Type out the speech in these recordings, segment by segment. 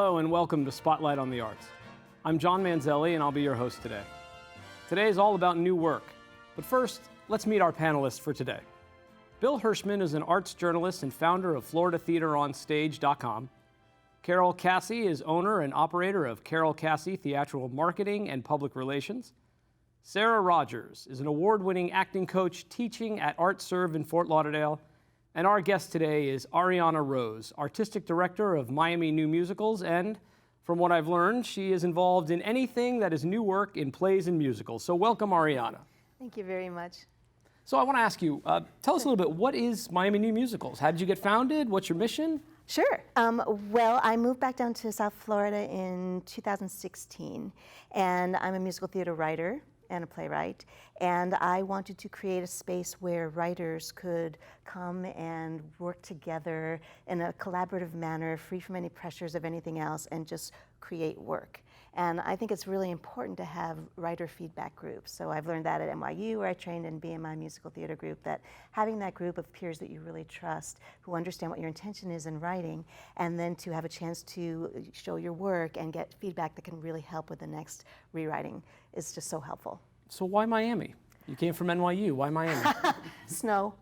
Hello and welcome to Spotlight on the Arts. I'm John Manzelli and I'll be your host today. Today is all about new work, but first, let's meet our panelists for today. Bill Hirschman is an arts journalist and founder of FloridaTheaterOnStage.com. Carol Cassie is owner and operator of Carol Cassie Theatrical Marketing and Public Relations. Sarah Rogers is an award-winning acting coach teaching at ArtServe in Fort Lauderdale. And our guest today is Arianna Rose, artistic director of Miami New Musicals, and from what I've learned, she is involved in anything that is new work in plays and musicals. So welcome, Arianna. Thank you very much. So I want to ask you, tell us a little bit, what is Miami New Musicals? How did you get founded? What's your mission? Sure. Well, I moved back down to South Florida in 2016, and I'm a musical theater writer and a playwright, and I wanted to create a space where writers could come and work together in a collaborative manner, free from any pressures of anything else, and just create work. And I think it's really important to have writer feedback groups. So I've learned that at NYU, where I trained in BMI Musical Theater Group, that having that group of peers that you really trust, who understand what your intention is in writing, and then to have a chance to show your work and get feedback that can really help with the next rewriting is just so helpful. So why Miami? You came from NYU, why Miami? Snow.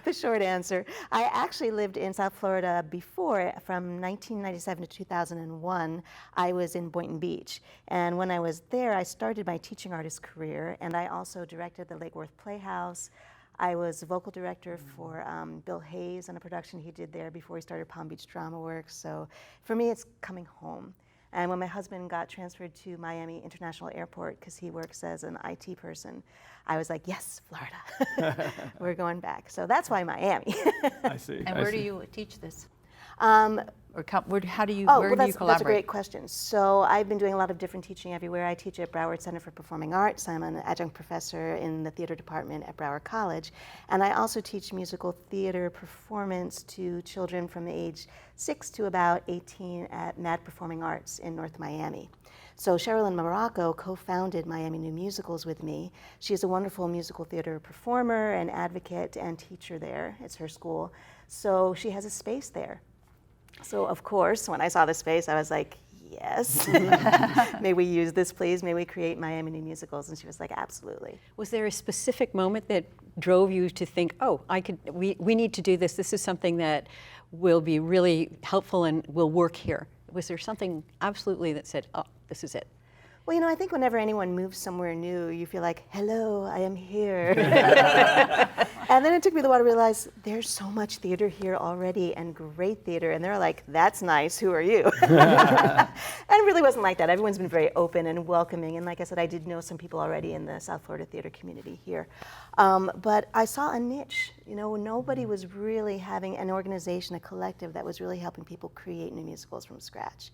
The short answer. I actually lived in South Florida before. From 1997 to 2001, I was in Boynton Beach. And when I was there, I started my teaching artist career, and I also directed the Lake Worth Playhouse. I was vocal director for Bill Hayes on a production he did there before he started Palm Beach Drama Works. So for me, it's coming home. And when my husband got transferred to Miami International Airport, because he works as an IT person, I was like, yes, Florida. We're going back. So that's why Miami. I see. And where do you teach this? Or how do you, where do you collaborate? That's a great question. So I've been doing a lot of different teaching everywhere. I teach at Broward Center for Performing Arts. I'm an adjunct professor in the theater department at Broward College. And I also teach musical theater performance to children from age 6 to about 18 at Mad Performing Arts in North Miami. So Sherilyn Morocco co-founded Miami New Musicals with me. She is a wonderful musical theater performer and advocate and teacher there. It's her school. So she has a space there. So of course, when I saw the space, I was like, yes, may we use this, please? May we create Miami New Musicals? And she was like, absolutely. Was there a specific moment that drove you to think, oh, we need to do this. This is something that will be really helpful and will work here. Was there something absolutely that said, oh, this is it? Well, you know, I think whenever anyone moves somewhere new, you feel like, hello, I am here. And then it took me a while to realize there's so much theater here already, and great theater. And they're like, that's nice, who are you? And it really wasn't like that. Everyone's been very open and welcoming. And like I said, I did know some people already in the South Florida theater community here. But I saw a niche. You know, nobody was really having an organization, a collective that was really helping people create new musicals from scratch.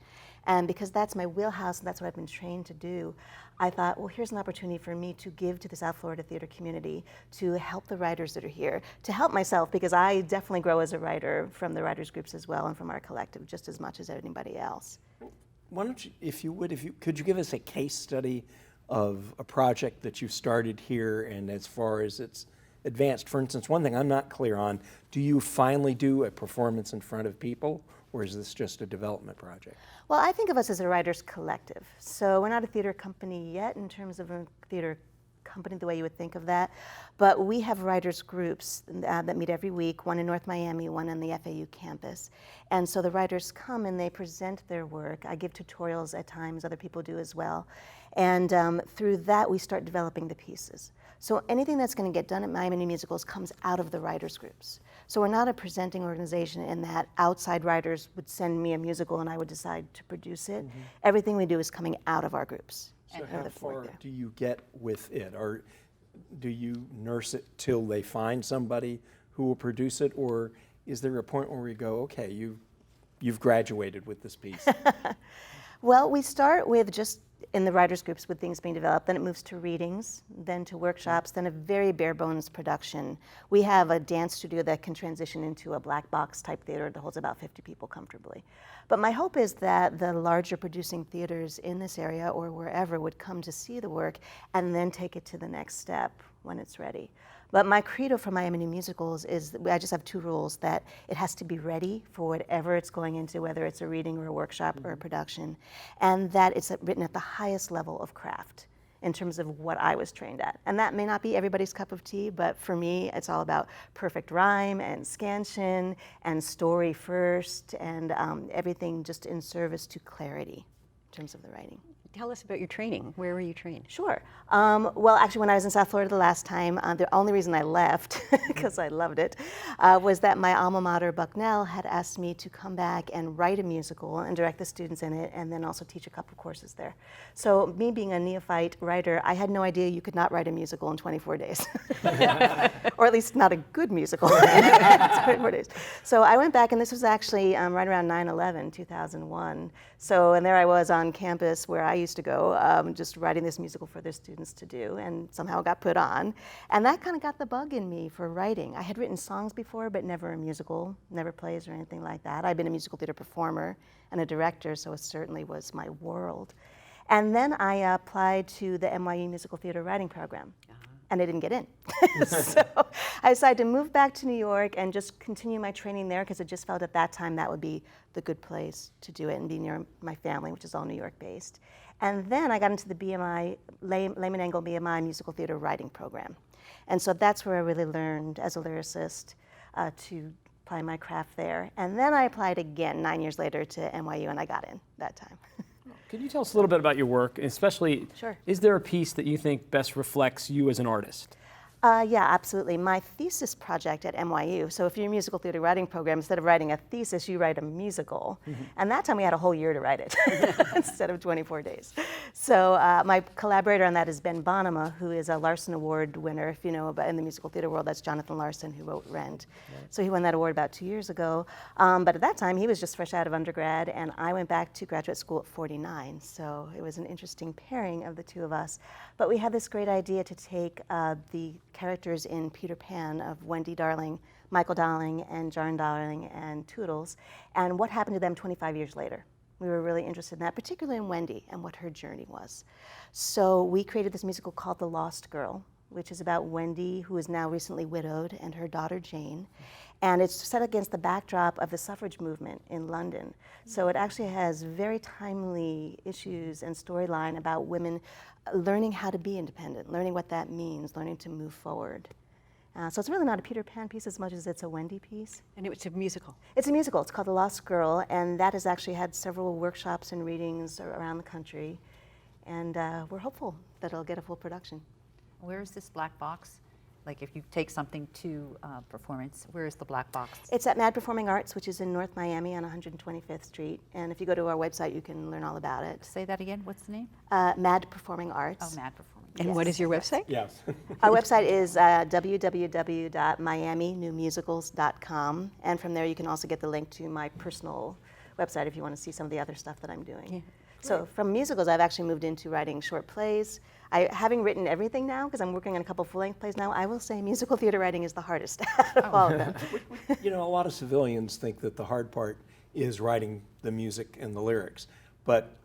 And because that's my wheelhouse and that's what I've been trained to do, I thought, well, here's an opportunity for me to give to the South Florida theater community, to help the writers that are here, to help myself, because I definitely grow as a writer from the writers groups as well and from our collective just as much as anybody else. Why don't you, could you give us a case study of a project that you've started here and as far as it's advanced? For instance, one thing I'm not clear on, do you finally do a performance in front of people, or is this just a development project? Well, I think of us as a writers collective. So we're not a theater company yet in terms of a theater company the way you would think of that, but we have writers groups that meet every week, one in North Miami, one on the FAU campus. And so the writers come and they present their work. I give tutorials at times, other people do as well. And through that, we start developing the pieces. So anything that's going to get done at Miami New Musicals comes out of the writers groups. So we're not a presenting organization in that outside writers would send me a musical and I would decide to produce it. Mm-hmm. Everything we do is coming out of our groups. So how far do you get with it? Or do you nurse it till they find somebody who will produce it? Or is there a point where we go, okay, you've graduated with this piece? Well, we start with just in the writers groups with things being developed, then it moves to readings, then to workshops, then a very bare bones production. We have a dance studio that can transition into a black box type theater that holds about 50 people comfortably. But my hope is that the larger producing theaters in this area or wherever would come to see the work and then take it to the next step when it's ready. But my credo for Miami New Musicals is I just have two rules: that it has to be ready for whatever it's going into, whether it's a reading or a workshop or a production, and that it's written at the highest level of craft in terms of what I was trained at. And that may not be everybody's cup of tea, but for me, it's all about perfect rhyme and scansion and story first, and everything just in service to clarity in terms of the writing. Tell us about your training. Where were you trained? Sure. Well, actually, when I was in South Florida the last time, the only reason I left, because I loved it, was that my alma mater, Bucknell, had asked me to come back and write a musical and direct the students in it, and then also teach a couple of courses there. So me being a neophyte writer, I had no idea you could not write a musical in 24 days. Or at least not a good musical in 24 days. So I went back, and this was actually right around 9/11, 2001. So, and there I was on campus where I used to go, just writing this musical for their students to do, and somehow it got put on. And that kind of got the bug in me for writing. I had written songs before, but never a musical, never plays or anything like that. I'd been a musical theater performer and a director, so it certainly was my world. And then I applied to the NYU Musical Theater Writing Program. And I didn't get in. So I decided to move back to New York and just continue my training there, because I just felt at that time that would be the good place to do it and be near my family, which is all New York based. And then I got into the BMI, Lehman Engel BMI Musical Theater Writing Program. And so that's where I really learned as a lyricist to apply my craft there. And then I applied again 9 years later to NYU, and I got in that time. Could you tell us a little bit about your work, especially, Sure. Is there a piece that you think best reflects you as an artist? Yeah, absolutely. My thesis project at NYU, so if you're a musical theater writing program, instead of writing a thesis, you write a musical. And that time we had a whole year to write it instead of 24 days. So my collaborator on that is Ben Bonema, who is a Larson Award winner. If you know about in the musical theater world, that's Jonathan Larson, who wrote Rent. Right. So he won that award about 2 years ago. But at that time, he was just fresh out of undergrad, and I went back to graduate school at 49. So it was an interesting pairing of the two of us. But we had this great idea to take the characters in Peter Pan of Wendy Darling, Michael Darling, and Jarn Darling, and Toodles, and what happened to them 25 years later. We were really interested in that, particularly in Wendy and what her journey was. So we created this musical called The Lost Girl, which is about Wendy, who is now recently widowed, and her daughter Jane. And it's set against the backdrop of the suffrage movement in London. So it actually has very timely issues and storyline about women learning how to be independent, learning what that means, learning to move forward. So it's really not a Peter Pan piece as much as it's a Wendy piece. And it's a musical. It's a musical. It's called The Lost Girl, and that has actually had several workshops and readings around the country. And we're hopeful that it'll get a full production. Where is this black box? Like if you take something to performance, where is the black box? It's at Mad Performing Arts, which is in North Miami on 125th Street. And if you go to our website, you can learn all about it. Say that again, what's the name? Mad Performing Arts. Oh, Mad Performing. And Yes. what is your website? Yes. Our website is www.miaminewmusicals.com. And from there, you can also get the link to my personal website if you want to see some of the other stuff that I'm doing. Yeah. So from musicals, I've actually moved into writing short plays. Having written everything now, because I'm working on a couple full-length plays now, I will say musical theater writing is the hardest of all of them. You know, a lot of civilians think that the hard part is writing the music and the lyrics, but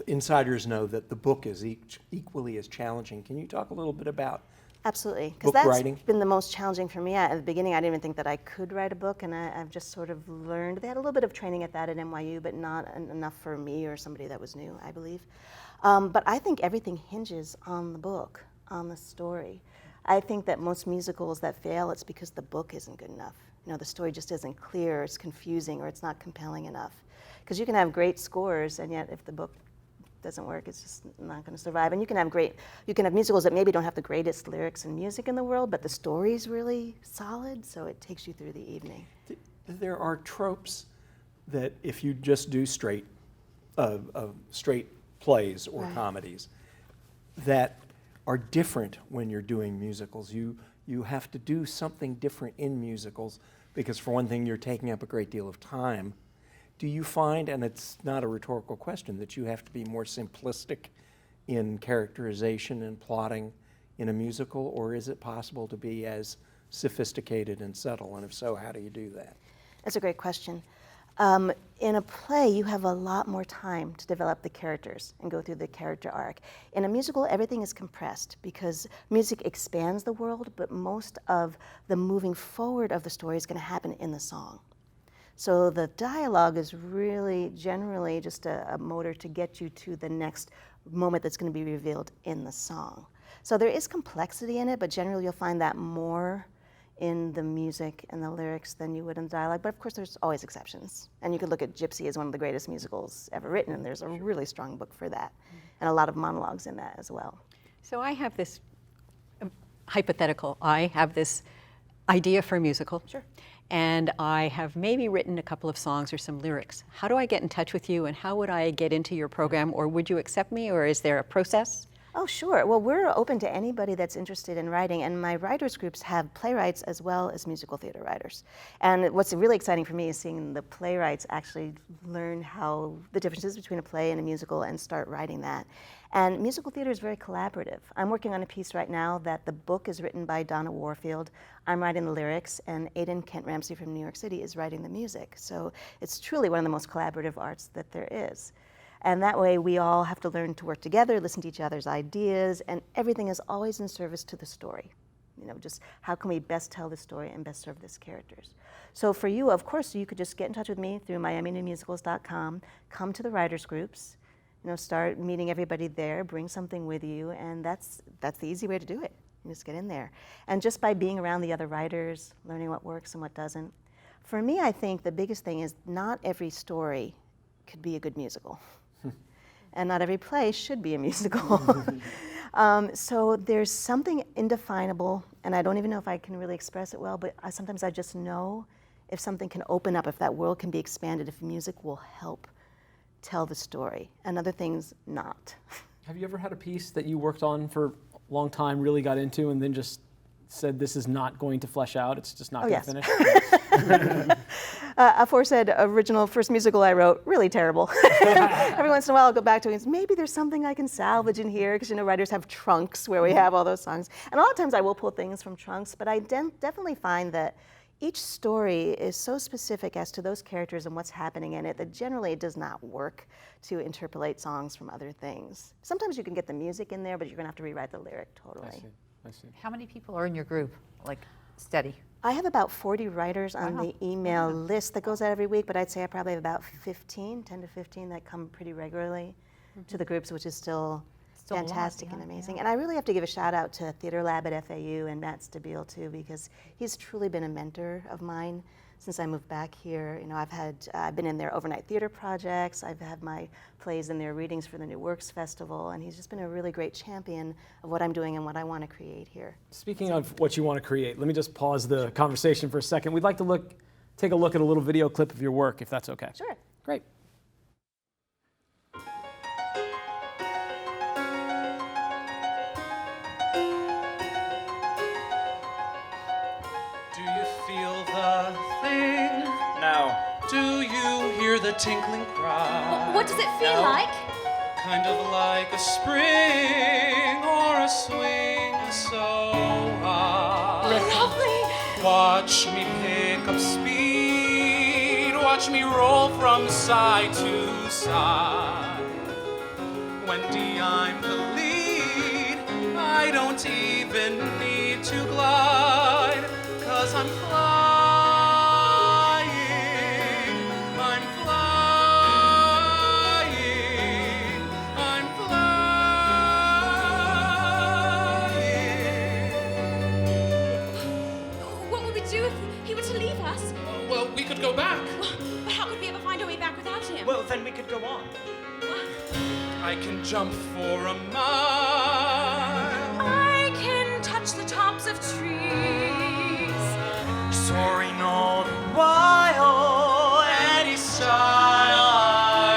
insiders know that the book is equally as challenging. Can you talk a little bit about Absolutely, because book that's writing? been the most challenging for me. At the beginning, I didn't even think that I could write a book, and I've just sort of learned. They had a little bit of training at that at NYU, but not enough for me or somebody that was new, I believe. But I think everything hinges on the book, on the story. I think that most musicals that fail, it's because the book isn't good enough. You know, the story just isn't clear, it's confusing, or it's not compelling enough. Because you can have great scores, and yet if the book doesn't work, it's just not going to survive. And you can have musicals that maybe don't have the greatest lyrics and music in the world, but the story's really solid, so it takes you through the evening. There are tropes that if you just do straight plays or Right. comedies that are different when you're doing musicals. You have to do something different in musicals because, for one thing, you're taking up a great deal of time. Do you find, and it's not a rhetorical question, that you have to be more simplistic in characterization and plotting in a musical, or is it possible to be as sophisticated and subtle? And if so, how do you do that? That's a great question. In a play, you have a lot more time to develop the characters and go through the character arc. In a musical, everything is compressed because music expands the world, but most of the moving forward of the story is going to happen in the song. So the dialogue is really generally just a motor to get you to the next moment that's going to be revealed in the song. So there is complexity in it, but generally you'll find that more in the music and the lyrics than you would in the dialogue. But of course, there's always exceptions. And you could look at Gypsy as one of the greatest musicals ever written, and there's a really strong book for that, and a lot of monologues in that as well. So I have this hypothetical. I have this idea for a musical. Sure. And I have maybe written a couple of songs or some lyrics. How do I get in touch with you, and how would I get into your program, or would you accept me, or is there a process? Oh, sure. Well, we're open to anybody that's interested in writing, and my writers groups have playwrights as well as musical theater writers. And what's really exciting for me is seeing the playwrights actually learn how the differences between a play and a musical and start writing that. And musical theater is very collaborative. I'm working on a piece right now that the book is written by Donna Warfield. I'm writing the lyrics, and Aidan Kent Ramsey from New York City is writing the music. So it's truly one of the most collaborative arts that there is. And that way we all have to learn to work together, listen to each other's ideas, and everything is always in service to the story. You know, just how can we best tell the story and best serve these characters? So for you, of course, you could just get in touch with me through miaminewmusicals.com, come to the writers groups, you know, start meeting everybody there, bring something with you, and that's the easy way to do it. You just get in there. And just by being around the other writers, learning what works and what doesn't. For me, I think the biggest thing is not every story could be a good musical. And not every play should be a musical. So there's something indefinable, and I don't even know if I can really express it well, but sometimes I just know if something can open up, if that world can be expanded, if music will help tell the story, and other things not. Have you ever had a piece that you worked on for a long time, really got into, and then just said this is not going to flesh out, it's just not going to finish? Aforesaid original first musical I wrote, really terrible. Every once in a while I'll go back to it and say, maybe there's something I can salvage in here, because you know writers have trunks where we have all those songs. And a lot of times I will pull things from trunks, but I definitely find that each story is so specific as to those characters and what's happening in it that generally it does not work to interpolate songs from other things. Sometimes you can get the music in there, but you're going to have to rewrite the lyric totally. I see. How many people are in your group, like steady? I have about 40 writers on the email list that goes out every week, but I'd say I probably have about 10 to 15 that come pretty regularly to the groups, which is still a lot, fantastic yeah, and amazing. And I really have to give a shout out to Theater Lab at FAU and Matt Stabile too, because he's truly been a mentor of mine since I moved back here. You know, I've been in their overnight theater projects. I've had my plays in their readings for the New Works Festival, and he's just been a really great champion of what I'm doing and what I want to create here. Speaking of what you want to create, let me just pause the conversation for a second. We'd like to take a look at a little video clip of your work, if that's okay. Sure. Great. Do you feel the thing? No. Do you hear the tinkling cry? What does it feel like? Kind of like a spring or a swing so high. Lovely. Watch me pick up speed. Watch me roll from side to side. Wendy, I'm the lead. I don't even need to glide, 'cause I'm flying. I'm flying. I'm flying. What would we do if he were to leave us? Well, we could go back. But how could we ever find our way back without him? Well, then we could go on. I can jump for a mile. I can touch the tops of trees. Soaring all the while, any style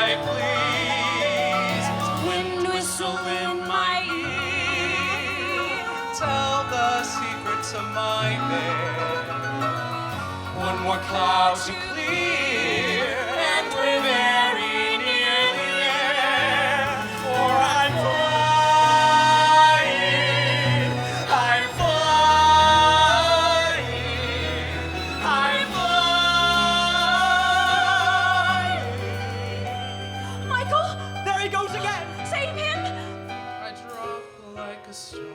I please. Wind whistle in my ear. Tell the secret to my bed. One more cloud to clear, and we're very nearly there. For I'm flying, I'm flying, I'm flying. stone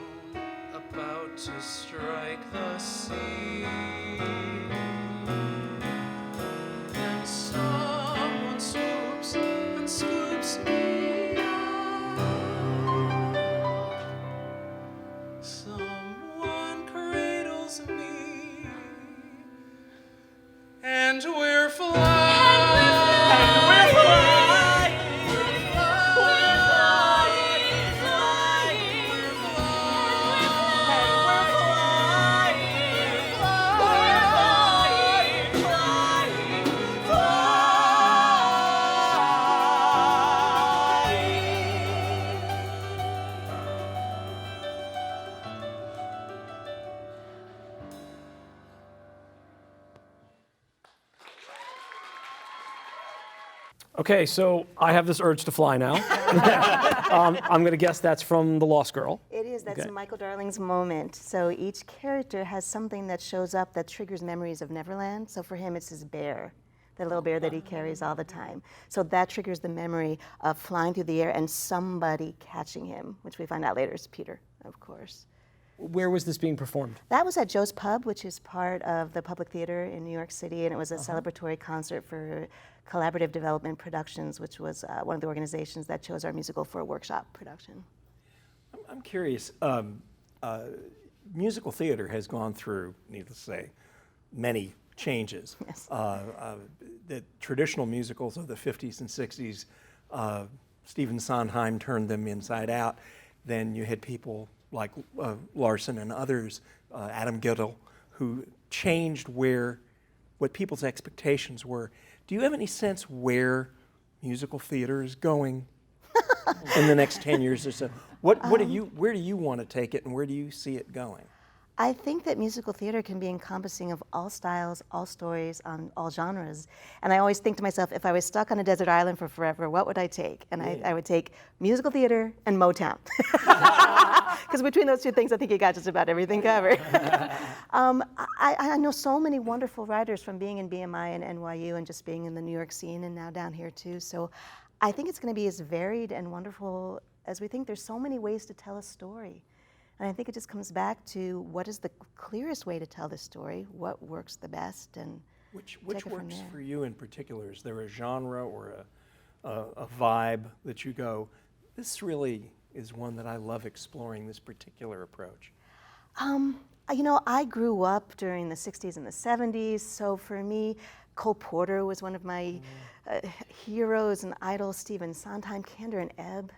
about to strike the sea. Then someone swoops and scoops me up. Someone cradles me, and we're flying. Okay, so I have this urge to fly now. I'm going to guess that's from The Lost Girl. It is. That's Okay. Michael Darling's moment. So each character has something that shows up that triggers memories of Neverland. So for him, it's his bear, the little bear that he carries all the time. So that triggers the memory of flying through the air and somebody catching him, which we find out later is Peter, of course. Where was this being performed? That was at Joe's Pub, which is part of the Public Theater in New York City, and it was a celebratory concert for Collaborative Development Productions, which was one of the organizations that chose our musical for a workshop production. I'm curious, musical theater has gone through, needless to say, many changes. Yes. The traditional musicals of the 50s and 60s, Stephen Sondheim turned them inside out. Then you had people like Larson and others, Adam Giddle, who changed what people's expectations were. Do you have any sense where musical theater is going in the next 10 years or so? Where do you want to take it, and where do you see it going? I think that musical theater can be encompassing of all styles, all stories, on all genres. And I always think to myself, if I was stuck on a desert island for forever, what would I take? And I would take musical theater and Motown. Because between those two things, I think you got just about everything covered. I know so many wonderful writers from being in BMI and NYU and just being in the New York scene and now down here too. So I think it's going to be as varied and wonderful as we think. There's so many ways to tell a story. And I think it just comes back to what is the clearest way to tell this story, what works the best, and Which take it from works there. for you in particular? Is there a genre or a vibe that you go, this really is one that I love exploring, this particular approach? You know, I grew up during the 60s and the 70s, so for me, Cole Porter was one of my heroes and idols. Stephen Sondheim, Kander and Ebb,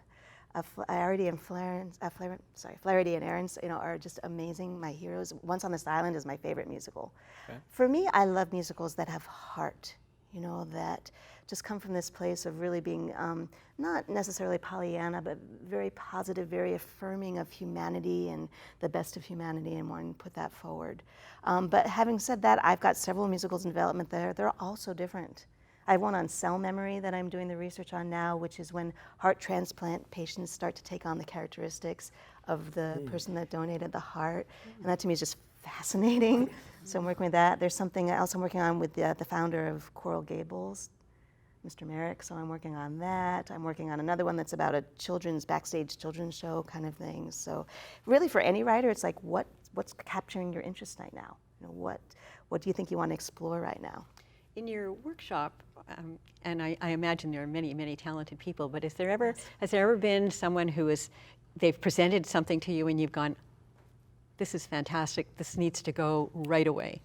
Flaherty and Flaherty and Ahrens, you know, are just amazing. My heroes. Once on This Island is my favorite musical. Okay. For me, I love musicals that have heart. You know, that just come from this place of really being not necessarily Pollyanna, but very positive, very affirming of humanity and the best of humanity, and wanting to put that forward. But having said that, I've got several musicals in development there. They're all so different. I have one on cell memory that I'm doing the research on now, which is when heart transplant patients start to take on the characteristics of the person that donated the heart. And that to me is just fascinating. So I'm working with that. There's something else I'm working on with the founder of Coral Gables, Mr. Merrick, so I'm working on that. I'm working on another one that's about a backstage children's show kind of thing. So really for any writer, it's like what's capturing your interest right now? You know, what do you think you want to explore right now? In your workshop, and I imagine there are many, many talented people, but has there ever been someone they've presented something to you and you've gone, this is fantastic, this needs to go right away?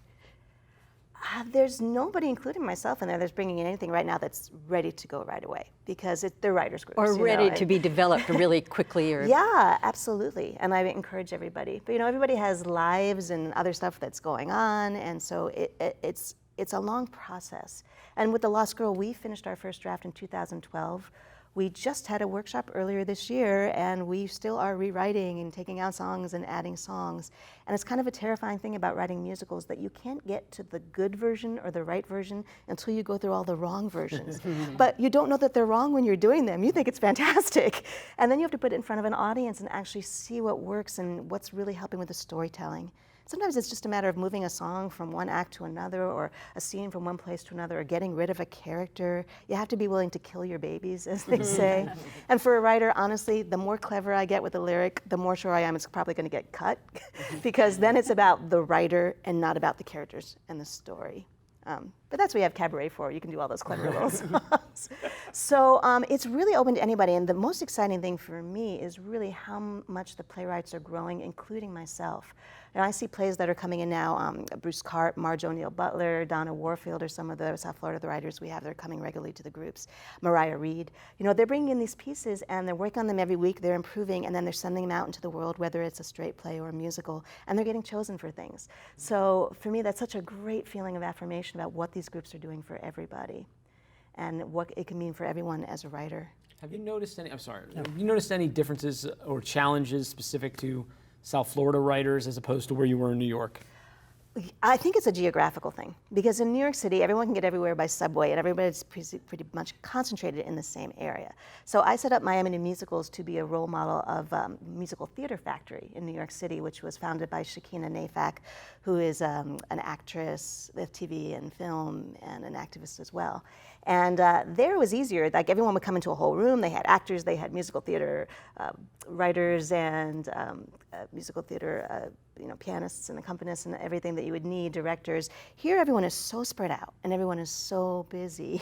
There's nobody, including myself, in there that's bringing in anything right now that's ready to go right away, because they're writers groups. Or you ready know, to be developed really quickly? Or Yeah, absolutely. And I encourage everybody. But you know, everybody has lives and other stuff that's going on, and so it's a long process. And with The Lost Girl, we finished our first draft in 2012. We just had a workshop earlier this year, and we still are rewriting and taking out songs and adding songs. And it's kind of a terrifying thing about writing musicals, that you can't get to the good version or the right version until you go through all the wrong versions. But you don't know that they're wrong when you're doing them. You think it's fantastic. And then you have to put it in front of an audience and actually see what works and what's really helping with the storytelling. Sometimes it's just a matter of moving a song from one act to another, or a scene from one place to another, or getting rid of a character. You have to be willing to kill your babies, as they say. And for a writer, honestly, the more clever I get with the lyric, the more sure I am it's probably going to get cut, because then it's about the writer and not about the characters and the story. But that's what you have cabaret for. You can do all those clever little songs. So it's really open to anybody. And the most exciting thing for me is really how much the playwrights are growing, including myself. And I see plays that are coming in now. Bruce Cart, Marge O'Neill Butler, Donna Warfield are some of the South Florida writers we have that are coming regularly to the groups. Mariah Reed. You know, they're bringing in these pieces and they're working on them every week. They're improving, and then they're sending them out into the world, whether it's a straight play or a musical, and they're getting chosen for things. So for me, that's such a great feeling of affirmation about what these groups are doing for everybody and what it can mean for everyone as a writer. Have you noticed any, I'm sorry, have you noticed any differences or challenges specific to South Florida writers as opposed to where you were in New York? I think it's a geographical thing, because in New York City, everyone can get everywhere by subway, and everybody's pretty much concentrated in the same area. So I set up Miami New Musicals to be a role model of Musical Theater Factory in New York City, which was founded by Shakina Nafak, who is an actress with TV and film and an activist as well. And there it was easier. Like, everyone would come into a whole room. They had actors, they had musical theater writers, and musical theater pianists and accompanists and everything that you would need, directors. Here, everyone is so spread out and everyone is so busy.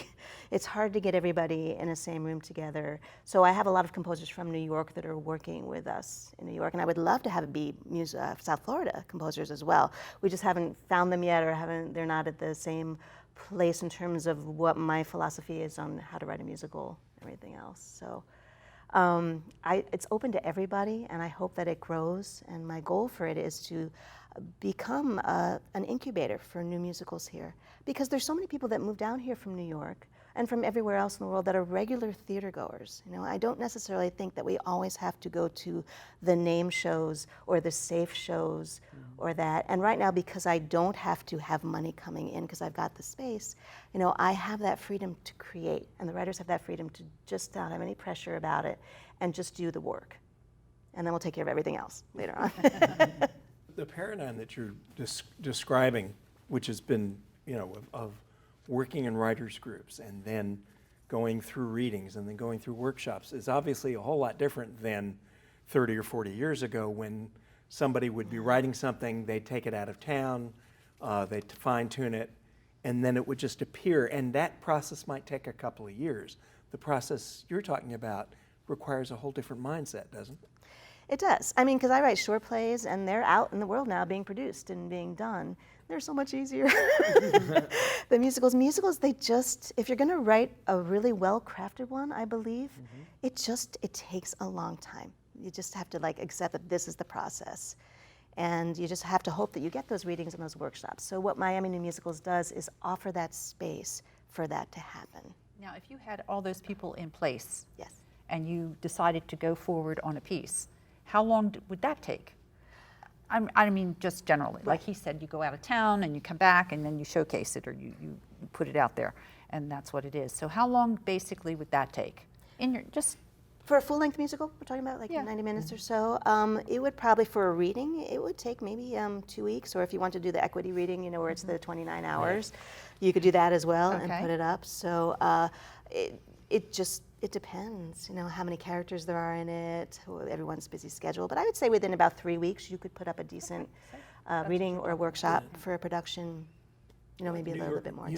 It's hard to get everybody in the same room together. So I have a lot of composers from New York that are working with us in New York, and I would love to have it be South Florida composers as well. We just haven't found them yet, or they're not at the same place in terms of what my philosophy is on how to write a musical and everything else. So it's open to everybody, and I hope that it grows. And my goal for it is to become an incubator for new musicals here, because there's so many people that move down here from New York and from everywhere else in the world that are regular theater goers. You know, I don't necessarily think that we always have to go to the name shows or the safe shows or that. And right now, because I don't have to have money coming in because I've got the space, you know, I have that freedom to create, and the writers have that freedom to just not have any pressure about it and just do the work. And then we'll take care of everything else later on. The paradigm that you're describing, which has been, of working in writers groups and then going through readings and then going through workshops, is obviously a whole lot different than 30 or 40 years ago, when somebody would be writing something, they'd take it out of town, they'd fine-tune it, and then it would just appear. And that process might take a couple of years. The process you're talking about requires a whole different mindset, doesn't it? It does. I mean, because I write short plays, and they're out in the world now being produced and being done. They're so much easier. The musicals, they just, if you're going to write a really well-crafted one, I believe, it takes a long time. You just have to accept that this is the process. And you just have to hope that you get those readings and those workshops. So what Miami New Musicals does is offer that space for that to happen. Now, if you had all those people in place, Yes. and you decided to go forward on a piece, how long would that take? I mean, just generally. Like he said, you go out of town and you come back and then you showcase it, or you put it out there, and that's what it is. So how long basically would that take? For a full-length musical, we're talking about 90 minutes or so. It would probably, for a reading, it would take maybe 2 weeks, or if you want to do the equity reading, where it's the 29 hours, you could do that as well and put it up. So it depends, how many characters there are in it, everyone's busy schedule. But I would say within about 3 weeks, you could put up a decent reading or workshop for a production, maybe a little bit more time.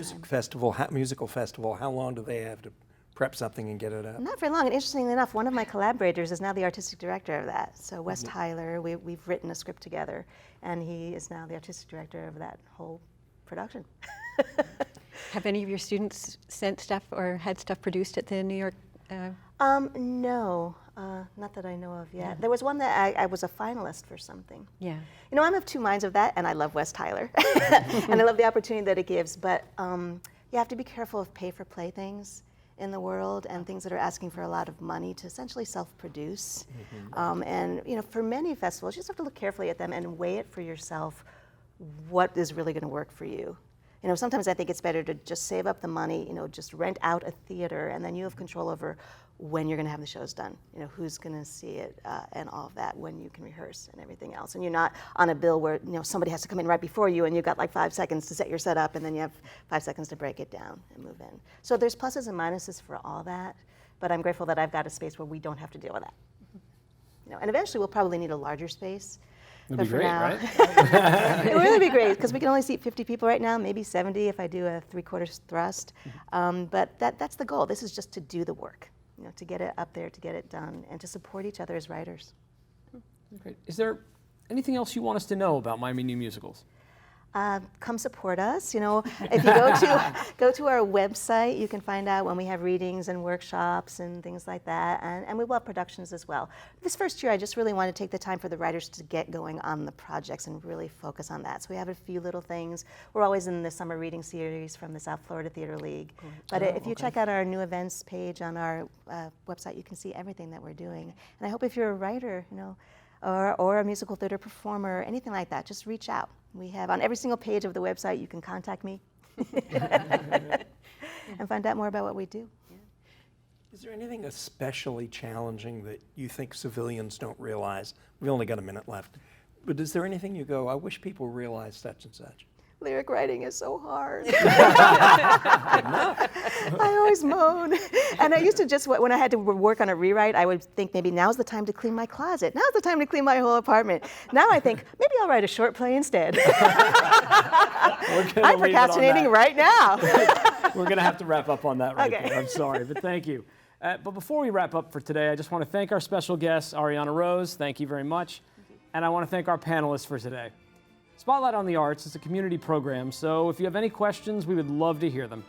Musical festival, how long do they have to prep something and get it up? Not very long, and interestingly enough, one of my collaborators is now the artistic director of that. So Wes Tyler, we've written a script together, and he is now the artistic director of that whole production. Have any of your students sent stuff or had stuff produced at the New York? No, not that I know of yet. Yeah. There was one that I was a finalist for something. Yeah. I'm of two minds of that, and I love Wes Tyler, and I love the opportunity that it gives. But you have to be careful of pay-for-play things in the world, and things that are asking for a lot of money to essentially self-produce. And for many festivals, you just have to look carefully at them and weigh it for yourself. What is really going to work for you? You know, sometimes I think it's better to just save up the money, you know, just rent out a theater, and then you have control over when you're going to have the shows done. You know, who's going to see it and all of that, when you can rehearse and everything else. And you're not on a bill where, you know, somebody has to come in right before you and you've got like 5 seconds to set your set up, and then you have 5 seconds to break it down and move in. So there's pluses and minuses for all that, but I'm grateful that I've got a space where we don't have to deal with that. You know, and eventually we'll probably need a larger space. That'd be great, right? It would really be great, because we can only seat 50 people right now, maybe 70 if I do a 3/4 thrust. But that's the goal. This is just to do the work, you know, to get it up there, to get it done, and to support each other as writers. Great. Is there anything else you want us to know about Miami New Musicals? Come support us. You know, if you go to our website, you can find out when we have readings and workshops and things like that, and we will have productions as well. This first year, I just really want to take the time for the writers to get going on the projects and really focus on that. So we have a few little things. We're always in the summer reading series from the South Florida Theater League. But if you check out our new events page on our website, you can see everything that we're doing. And I hope if you're a writer, you know, or a musical theater performer, anything like that, just reach out. We have on every single page of the website, you can contact me and find out more about what we do. Is there anything especially challenging that you think civilians don't realize? We've only got a minute left. But is there anything you go, I wish people realized such and such? Lyric writing is so hard. I always moan. And I used to just, when I had to work on a rewrite, I would think maybe now's the time to clean my closet. Now's the time to clean my whole apartment. Now I think maybe I'll write a short play instead. I'm procrastinating right now. We're going to have to wrap up on that right Okay. there. I'm sorry, but thank you. But before we wrap up for today, I just want to thank our special guest, Arianna Rose. Thank you very much. And I want to thank our panelists for today. Spotlight on the Arts is a community program, so if you have any questions, we would love to hear them.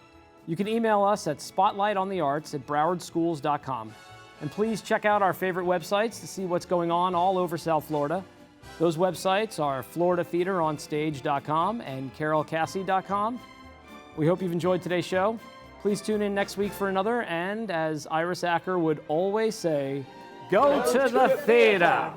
You can email us at spotlightonthearts@browardschools.com. And please check out our favorite websites to see what's going on all over South Florida. Those websites are floridatheateronstage.com and carolcassie.com. We hope you've enjoyed today's show. Please tune in next week for another, and as Iris Acker would always say, go to the theater.